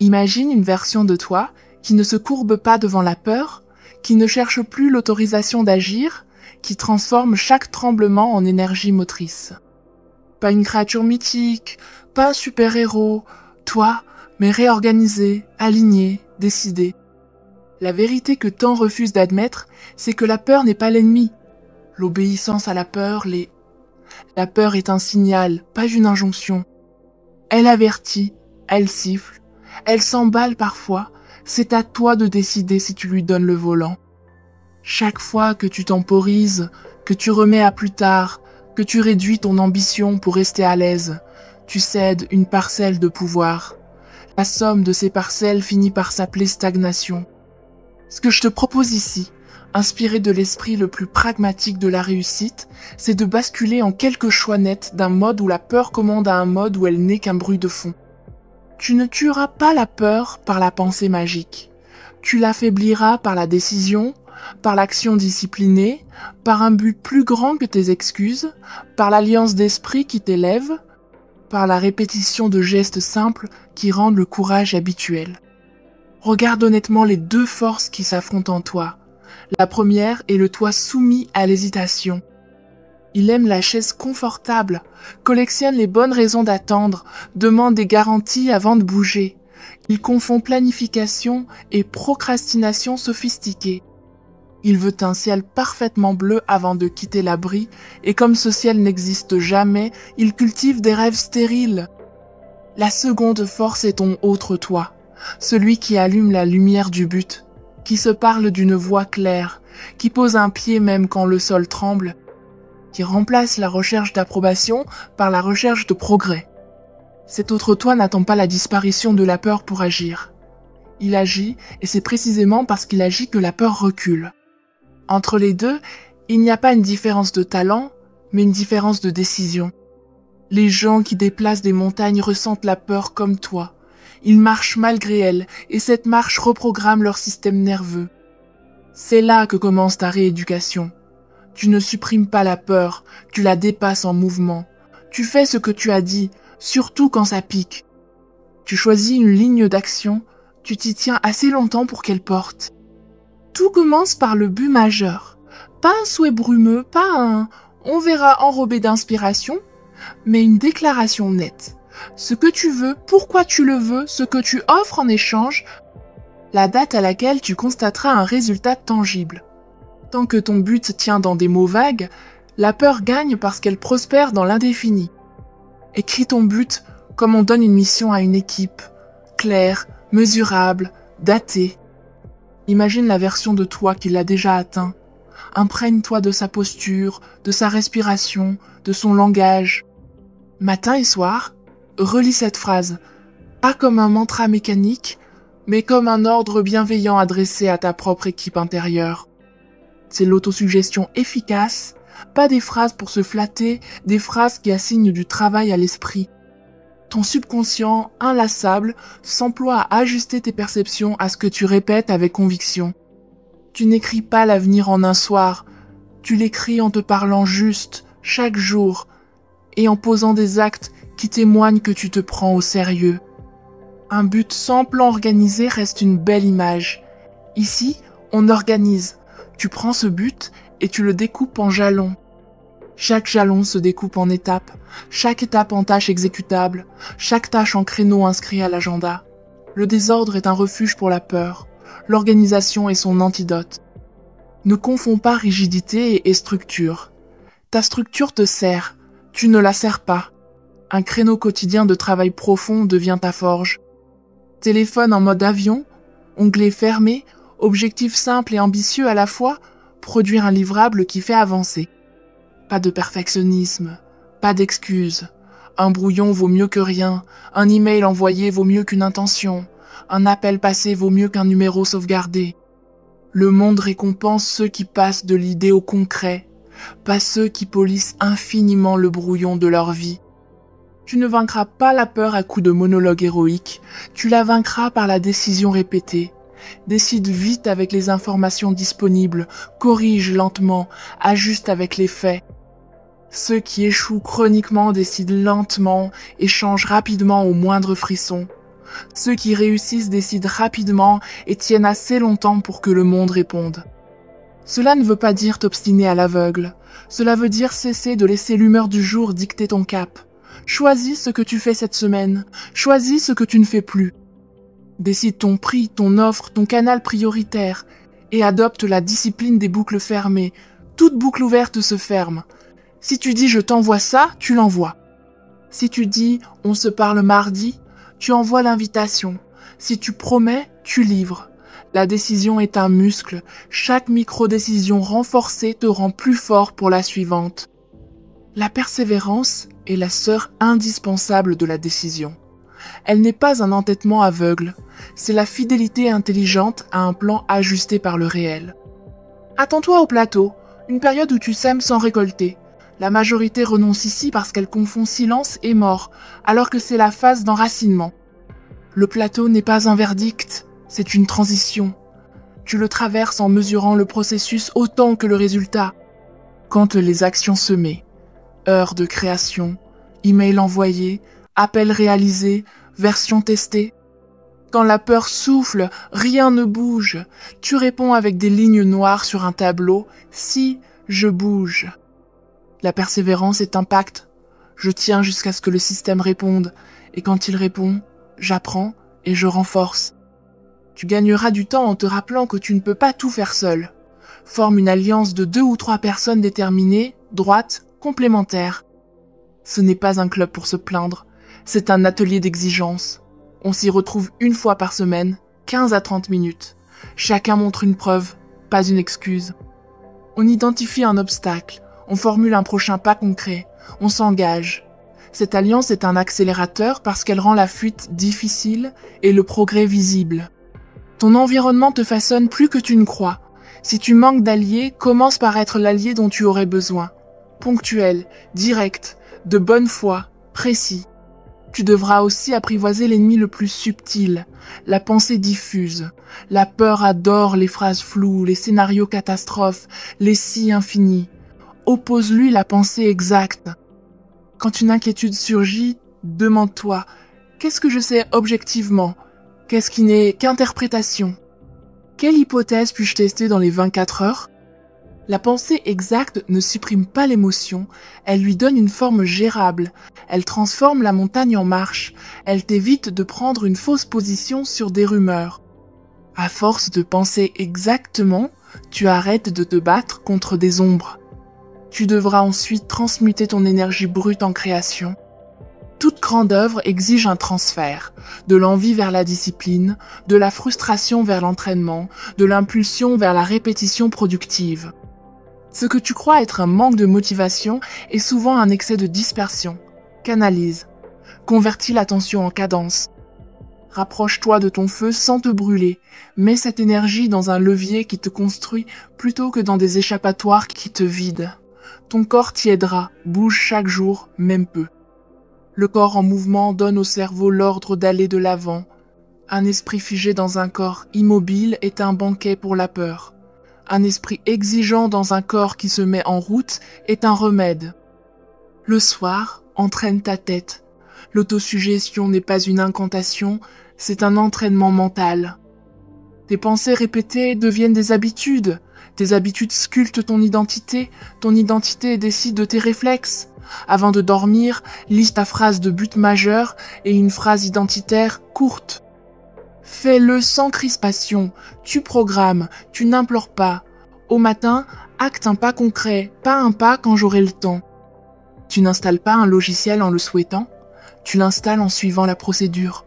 Imagine une version de toi qui ne se courbe pas devant la peur, qui ne cherche plus l'autorisation d'agir, qui transforme chaque tremblement en énergie motrice. Pas une créature mythique, pas un super-héros, toi, mais réorganisé, aligné, décidé. La vérité que tant refusent d'admettre, c'est que la peur n'est pas l'ennemi. L'obéissance à la peur l'est. La peur est un signal, pas une injonction. Elle avertit, elle siffle, elle s'emballe parfois, c'est à toi de décider si tu lui donnes le volant. Chaque fois que tu temporises, que tu remets à plus tard, que tu réduis ton ambition pour rester à l'aise, tu cèdes une parcelle de pouvoir. La somme de ces parcelles finit par s'appeler stagnation. Ce que je te propose ici, inspiré de l'esprit le plus pragmatique de la réussite, c'est de basculer en quelques choix nets d'un mode où la peur commande à un mode où elle n'est qu'un bruit de fond. Tu ne tueras pas la peur par la pensée magique. Tu l'affaibliras par la décision, par l'action disciplinée, par un but plus grand que tes excuses, par l'alliance d'esprit qui t'élève, par la répétition de gestes simples qui rendent le courage habituel. Regarde honnêtement les deux forces qui s'affrontent en toi. La première est le toi soumis à l'hésitation. Il aime la chaise confortable, collectionne les bonnes raisons d'attendre, demande des garanties avant de bouger. Il confond planification et procrastination sophistiquée. Il veut un ciel parfaitement bleu avant de quitter l'abri, et comme ce ciel n'existe jamais, il cultive des rêves stériles. La seconde force est ton autre toi, celui qui allume la lumière du but, qui se parle d'une voix claire, qui pose un pied même quand le sol tremble, qui remplace la recherche d'approbation par la recherche de progrès. Cet autre toi n'attend pas la disparition de la peur pour agir. Il agit, et c'est précisément parce qu'il agit que la peur recule. Entre les deux, il n'y a pas une différence de talent, mais une différence de décision. Les gens qui déplacent des montagnes ressentent la peur comme toi. Ils marchent malgré elle, et cette marche reprogramme leur système nerveux. C'est là que commence ta rééducation. Tu ne supprimes pas la peur, tu la dépasses en mouvement. Tu fais ce que tu as dit, surtout quand ça pique. Tu choisis une ligne d'action, tu t'y tiens assez longtemps pour qu'elle porte. Tout commence par le but majeur. Pas un souhait brumeux, pas un « on verra » enrobé d'inspiration, mais une déclaration nette. Ce que tu veux, pourquoi tu le veux, ce que tu offres en échange, la date à laquelle tu constateras un résultat tangible. Tant que ton but tient dans des mots vagues, la peur gagne parce qu'elle prospère dans l'indéfini. Écris ton but comme on donne une mission à une équipe, claire, mesurable, datée. Imagine la version de toi qui l'a déjà atteint. Imprègne-toi de sa posture, de sa respiration, de son langage. Matin et soir, relis cette phrase, pas comme un mantra mécanique, mais comme un ordre bienveillant adressé à ta propre équipe intérieure. C'est l'autosuggestion efficace, pas des phrases pour se flatter, des phrases qui assignent du travail à l'esprit. Ton subconscient, inlassable, s'emploie à ajuster tes perceptions à ce que tu répètes avec conviction. Tu n'écris pas l'avenir en un soir, tu l'écris en te parlant juste, chaque jour, et en posant des actes qui témoignent que tu te prends au sérieux. Un but sans plan organisé reste une belle image. Ici, on organise. Tu prends ce but et tu le découpes en jalons. Chaque jalon se découpe en étapes, chaque étape en tâche exécutable, chaque tâche en créneau inscrit à l'agenda. Le désordre est un refuge pour la peur, l'organisation est son antidote. Ne confonds pas rigidité et structure. Ta structure te sert, tu ne la sers pas. Un créneau quotidien de travail profond devient ta forge. Téléphone en mode avion, onglet fermé, objectif simple et ambitieux à la fois, produire un livrable qui fait avancer. Pas de perfectionnisme, pas d'excuses. Un brouillon vaut mieux que rien, un email envoyé vaut mieux qu'une intention, un appel passé vaut mieux qu'un numéro sauvegardé. Le monde récompense ceux qui passent de l'idée au concret, pas ceux qui polissent infiniment le brouillon de leur vie. Tu ne vaincras pas la peur à coups de monologue héroïque, tu la vaincras par la décision répétée. Décide vite avec les informations disponibles, corrige lentement, ajuste avec les faits. Ceux qui échouent chroniquement décident lentement et changent rapidement au moindre frisson. Ceux qui réussissent décident rapidement et tiennent assez longtemps pour que le monde réponde. Cela ne veut pas dire t'obstiner à l'aveugle. Cela veut dire cesser de laisser l'humeur du jour dicter ton cap. Choisis ce que tu fais cette semaine. Choisis ce que tu ne fais plus. Décide ton prix, ton offre, ton canal prioritaire et adopte la discipline des boucles fermées. Toute boucle ouverte se ferme. Si tu dis « je t'envoie ça », tu l'envoies. Si tu dis « on se parle mardi », tu envoies l'invitation. Si tu promets, tu livres. La décision est un muscle. Chaque micro-décision renforcée te rend plus fort pour la suivante. La persévérance est la sœur indispensable de la décision. Elle n'est pas un entêtement aveugle, c'est la fidélité intelligente à un plan ajusté par le réel. Attends-toi au plateau, une période où tu sèmes sans récolter. La majorité renonce ici parce qu'elle confond silence et mort, alors que c'est la phase d'enracinement. Le plateau n'est pas un verdict, c'est une transition. Tu le traverses en mesurant le processus autant que le résultat. Quand les actions semées, heures de création, email envoyé, appel réalisé, version testée. Quand la peur souffle, rien ne bouge. Tu réponds avec des lignes noires sur un tableau. Si je bouge. La persévérance est un pacte. Je tiens jusqu'à ce que le système réponde. Et quand il répond, j'apprends et je renforce. Tu gagneras du temps en te rappelant que tu ne peux pas tout faire seul. Forme une alliance de 2 ou 3 personnes déterminées, droites, complémentaires. Ce n'est pas un club pour se plaindre. C'est un atelier d'exigence. On s'y retrouve une fois par semaine, 15 à 30 minutes. Chacun montre une preuve, pas une excuse. On identifie un obstacle, on formule un prochain pas concret, on s'engage. Cette alliance est un accélérateur parce qu'elle rend la fuite difficile et le progrès visible. Ton environnement te façonne plus que tu ne crois. Si tu manques d'alliés, commence par être l'allié dont tu aurais besoin. Ponctuel, direct, de bonne foi, précis. Tu devras aussi apprivoiser l'ennemi le plus subtil, la pensée diffuse. La peur adore les phrases floues, les scénarios catastrophes, les si infinis. Oppose-lui la pensée exacte. Quand une inquiétude surgit, demande-toi « Qu'est-ce que je sais objectivement ? Qu'est-ce qui n'est qu'interprétation ? Quelle hypothèse puis-je tester dans les 24 heures ?» La pensée exacte ne supprime pas l'émotion, elle lui donne une forme gérable, elle transforme la montagne en marche, elle t'évite de prendre une fausse position sur des rumeurs. À force de penser exactement, tu arrêtes de te battre contre des ombres. Tu devras ensuite transmuter ton énergie brute en création. Toute grande œuvre exige un transfert, de l'envie vers la discipline, de la frustration vers l'entraînement, de l'impulsion vers la répétition productive. Ce que tu crois être un manque de motivation est souvent un excès de dispersion. Canalise. Convertis l'attention en cadence. Rapproche-toi de ton feu sans te brûler. Mets cette énergie dans un levier qui te construit plutôt que dans des échappatoires qui te vident. Ton corps t'y aidera. Bouge chaque jour, même peu. Le corps en mouvement donne au cerveau l'ordre d'aller de l'avant. Un esprit figé dans un corps immobile est un banquet pour la peur. Un esprit exigeant dans un corps qui se met en route est un remède. Le soir, entraîne ta tête. L'autosuggestion n'est pas une incantation, c'est un entraînement mental. Tes pensées répétées deviennent des habitudes. Tes habitudes sculptent ton identité décide de tes réflexes. Avant de dormir, lis ta phrase de but majeur et une phrase identitaire courte. Fais-le sans crispation, tu programmes, tu n'implores pas. Au matin, acte un pas concret, pas un pas quand j'aurai le temps. Tu n'installes pas un logiciel en le souhaitant, tu l'installes en suivant la procédure.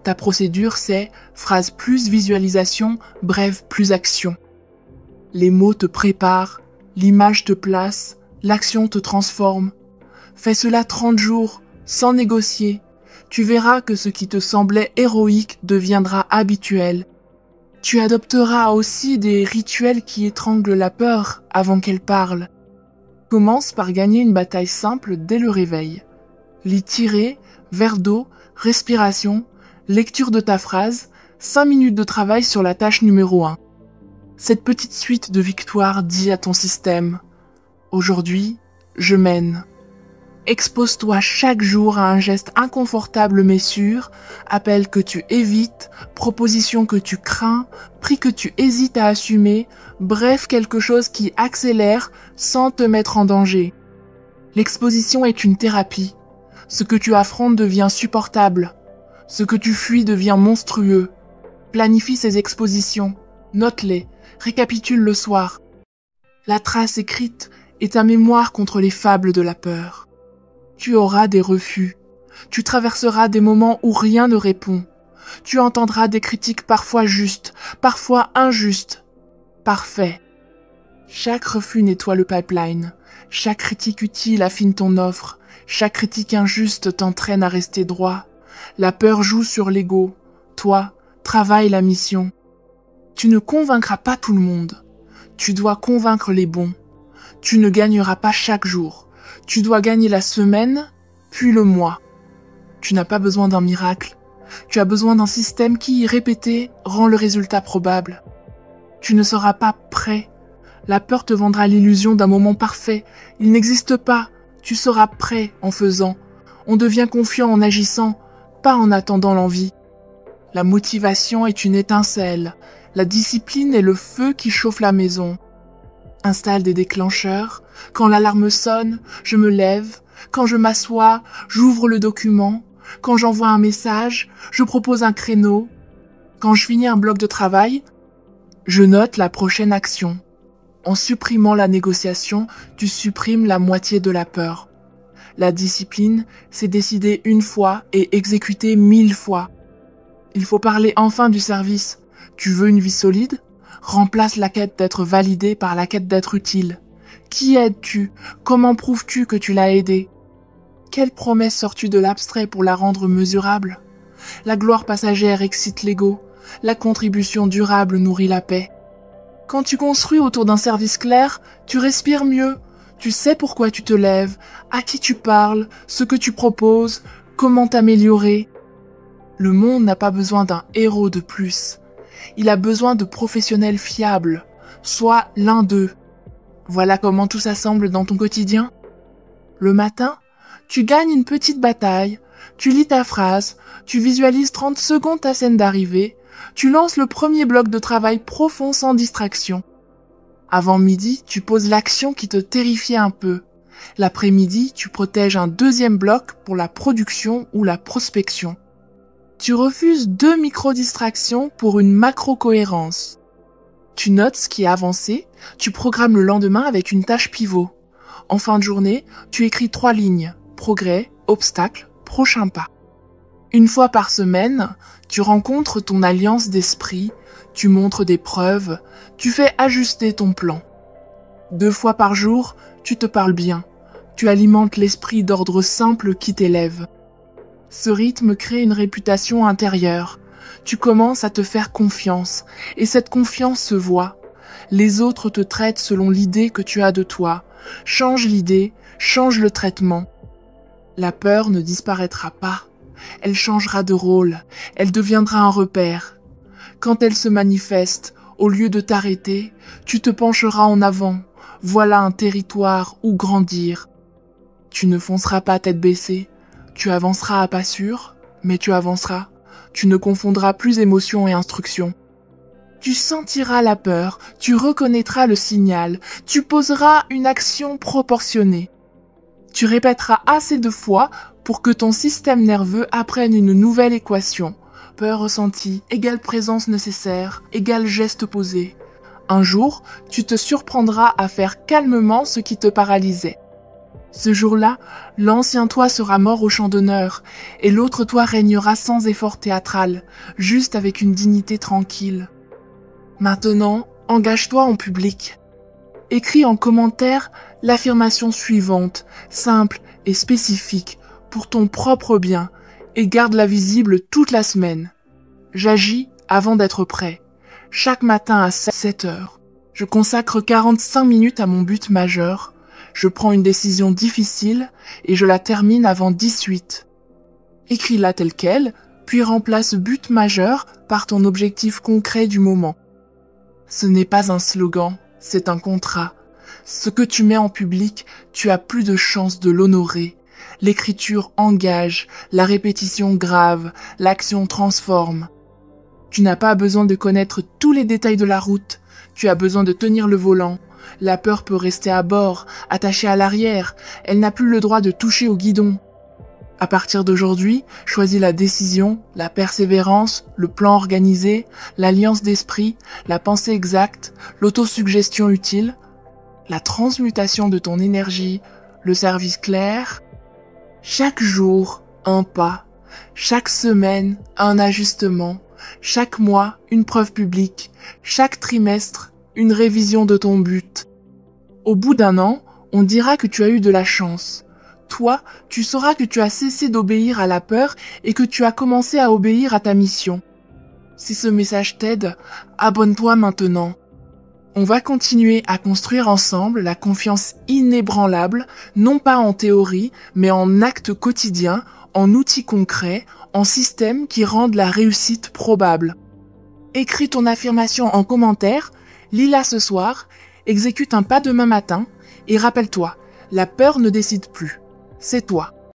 Ta procédure, c'est phrase plus visualisation, bref plus action. Les mots te préparent, l'image te place, l'action te transforme. Fais cela 30 jours, sans négocier. Tu verras que ce qui te semblait héroïque deviendra habituel. Tu adopteras aussi des rituels qui étranglent la peur avant qu'elle parle. Commence par gagner une bataille simple dès le réveil. Lis tiré, verre d'eau, respiration, lecture de ta phrase, 5 minutes de travail sur la tâche numéro 1. Cette petite suite de victoires dit à ton système « Aujourd'hui, je mène ». Expose-toi chaque jour à un geste inconfortable mais sûr, appel que tu évites, proposition que tu crains, prix que tu hésites à assumer, bref quelque chose qui accélère sans te mettre en danger. L'exposition est une thérapie. Ce que tu affrontes devient supportable. Ce que tu fuis devient monstrueux. Planifie ces expositions, note-les, récapitule le soir. La trace écrite est ta mémoire contre les fables de la peur. Tu auras des refus. Tu traverseras des moments où rien ne répond. Tu entendras des critiques parfois justes, parfois injustes. Parfait. Chaque refus nettoie le pipeline. Chaque critique utile affine ton offre. Chaque critique injuste t'entraîne à rester droit. La peur joue sur l'ego. Toi, travaille la mission. Tu ne convaincras pas tout le monde. Tu dois convaincre les bons. Tu ne gagneras pas chaque jour. Tu dois gagner la semaine, puis le mois. Tu n'as pas besoin d'un miracle. Tu as besoin d'un système qui, répété, rend le résultat probable. Tu ne seras pas prêt. La peur te vendra l'illusion d'un moment parfait. Il n'existe pas. Tu seras prêt en faisant. On devient confiant en agissant, pas en attendant l'envie. La motivation est une étincelle. La discipline est le feu qui chauffe la maison. Installe des déclencheurs. Quand l'alarme sonne, je me lève. Quand je m'assois, j'ouvre le document. Quand j'envoie un message, je propose un créneau. Quand je finis un bloc de travail, je note la prochaine action. En supprimant la négociation, tu supprimes la moitié de la peur. La discipline, c'est décider une fois et exécuter 1000 fois. Il faut parler enfin du service. Tu veux une vie solide ? Remplace la quête d'être validé par la quête d'être utile. Qui aides-tu ? Comment prouves-tu que tu l'as aidé ? Quelle promesse sors-tu de l'abstrait pour la rendre mesurable ? La gloire passagère excite l'ego. La contribution durable nourrit la paix. Quand tu construis autour d'un service clair, tu respires mieux. Tu sais pourquoi tu te lèves, à qui tu parles, ce que tu proposes, comment t'améliorer. Le monde n'a pas besoin d'un héros de plus. Il a besoin de professionnels fiables, soit l'un d'eux. Voilà comment tout s'assemble dans ton quotidien. Le matin, tu gagnes une petite bataille, tu lis ta phrase, tu visualises 30 secondes ta scène d'arrivée, tu lances le premier bloc de travail profond sans distraction. Avant midi, tu poses l'action qui te terrifiait un peu. L'après-midi, tu protèges un deuxième bloc pour la production ou la prospection. Tu refuses 2 micro-distractions pour une macro-cohérence. Tu notes ce qui est avancé, tu programmes le lendemain avec une tâche pivot. En fin de journée, tu écris 3 lignes, progrès, obstacle, prochain pas. Une fois par semaine, tu rencontres ton alliance d'esprit, tu montres des preuves, tu fais ajuster ton plan. 2 fois par jour, tu te parles bien, tu alimentes l'esprit d'ordre simple qui t'élève. Ce rythme crée une réputation intérieure. Tu commences à te faire confiance, et cette confiance se voit. Les autres te traitent selon l'idée que tu as de toi. Change l'idée, change le traitement. La peur ne disparaîtra pas. Elle changera de rôle, elle deviendra un repère. Quand elle se manifeste, au lieu de t'arrêter, tu te pencheras en avant. Voilà un territoire où grandir. Tu ne fonceras pas tête baissée. Tu avanceras à pas sûr, mais tu avanceras. Tu ne confondras plus émotion et instruction. Tu sentiras la peur, tu reconnaîtras le signal, tu poseras une action proportionnée. Tu répéteras assez de fois pour que ton système nerveux apprenne une nouvelle équation. Peur ressentie égale présence nécessaire égale geste posé. Un jour, tu te surprendras à faire calmement ce qui te paralysait. Ce jour-là, l'ancien toi sera mort au champ d'honneur, et l'autre toi régnera sans effort théâtral, juste avec une dignité tranquille. Maintenant, engage-toi en public. Écris en commentaire l'affirmation suivante, simple et spécifique, pour ton propre bien, et garde-la visible toute la semaine. J'agis avant d'être prêt. Chaque matin à 7 heures. Je consacre 45 minutes à mon but majeur. Je prends une décision difficile et je la termine avant 18. Écris-la telle quelle, puis remplace but majeur par ton objectif concret du moment. Ce n'est pas un slogan, c'est un contrat. Ce que tu mets en public, tu as plus de chances de l'honorer. L'écriture engage, la répétition grave, l'action transforme. Tu n'as pas besoin de connaître tous les détails de la route, tu as besoin de tenir le volant. La peur peut rester à bord, attachée à l'arrière, elle n'a plus le droit de toucher au guidon. À partir d'aujourd'hui, choisis la décision, la persévérance, le plan organisé, l'alliance d'esprit, la pensée exacte, l'autosuggestion utile, la transmutation de ton énergie, le service clair. Chaque jour, un pas. Chaque semaine, un ajustement. Chaque mois, une preuve publique. Chaque trimestre, une révision de ton but. Au bout d'un an, on dira que tu as eu de la chance. Toi, tu sauras que tu as cessé d'obéir à la peur et que tu as commencé à obéir à ta mission. Si ce message t'aide, abonne-toi maintenant. On va continuer à construire ensemble la confiance inébranlable, non pas en théorie, mais en actes quotidiens, en outils concrets, en systèmes qui rendent la réussite probable. Écris ton affirmation en commentaire, lis-la ce soir, exécute un pas demain matin, et rappelle-toi, la peur ne décide plus. C'est toi.